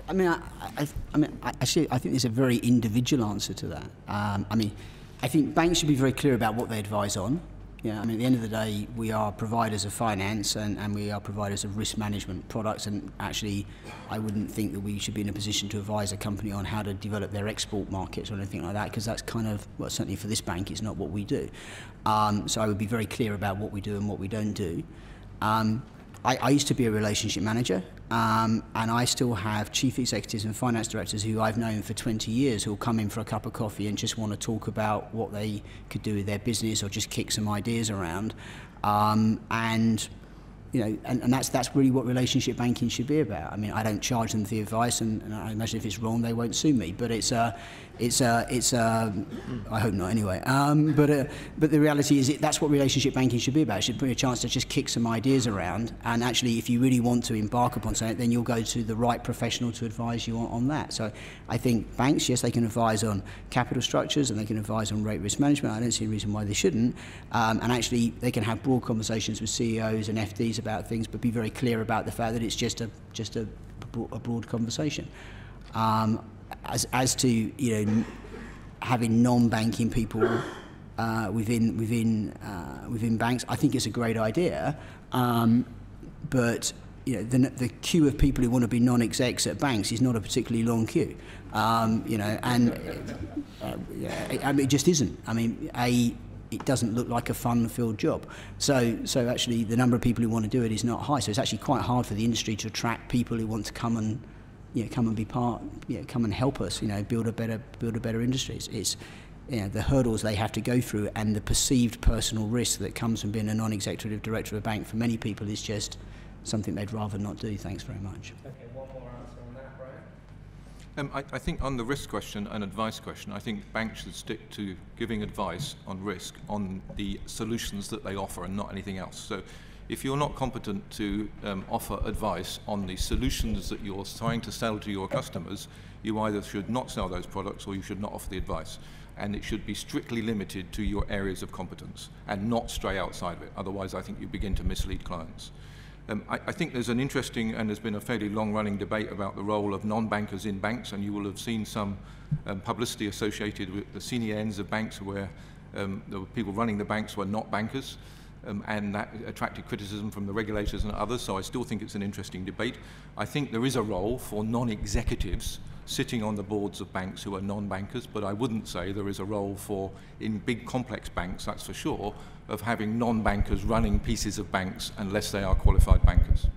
Actually, I think there's a very individual answer to that. I think banks should be very clear about what they advise on. Yeah, at the end of the day, we are providers of finance and we are providers of risk management products, and actually I wouldn't think that we should be in a position to advise a company on how to develop their export markets or anything like that, because that's kind of, well, certainly for this bank, it's not what we do. So I would be very clear about what we do and what we don't do. I used to be a relationship manager, and I still have chief executives and finance directors who I've known for 20 years who will come in for a cup of coffee and just want to talk about what they could do with their business or just kick some ideas around. And that's really what relationship banking should be about. I don't charge them for the advice, and I imagine if it's wrong, they won't sue me. But I hope not anyway. But the reality is that's what relationship banking should be about. It should be a chance to just kick some ideas around. And actually, if you really want to embark upon something, then you'll go to the right professional to advise you on that. So I think banks, yes, they can advise on capital structures and they can advise on rate risk management. I don't see a reason why they shouldn't. And actually, they can have broad conversations with CEOs and FDs about things, but be very clear about the fact that it's just a broad conversation. As to having non-banking people within banks, I think it's a great idea. But the queue of people who want to be non-execs at banks is not a particularly long queue. It just isn't. It doesn't look like a fun-filled job. So actually, the number of people who want to do it is not high. So it's actually quite hard for the industry to attract people who want to come and be part, come and help us, build a better industry. It's the hurdles they have to go through and the perceived personal risk that comes from being a non-executive director of a bank for many people is just something they'd rather not do. Thanks very much. Okay, one more answer on that, Brian. I think on the risk question and advice question, I think banks should stick to giving advice on risk on the solutions that they offer and not anything else. So if you're not competent to offer advice on the solutions that you're trying to sell to your customers, you either should not sell those products or you should not offer the advice. And it should be strictly limited to your areas of competence and not stray outside of it. Otherwise, I think you begin to mislead clients. I think there's an interesting, and there's been a fairly long-running debate about the role of non-bankers in banks, and you will have seen some publicity associated with the senior ends of banks where the people running the banks were not bankers, and that attracted criticism from the regulators and others, so I still think it's an interesting debate. I think there is a role for non-executives sitting on the boards of banks who are non-bankers, but I wouldn't say there is a role for, in big complex banks, that's for sure, of having non-bankers running pieces of banks unless they are qualified bankers.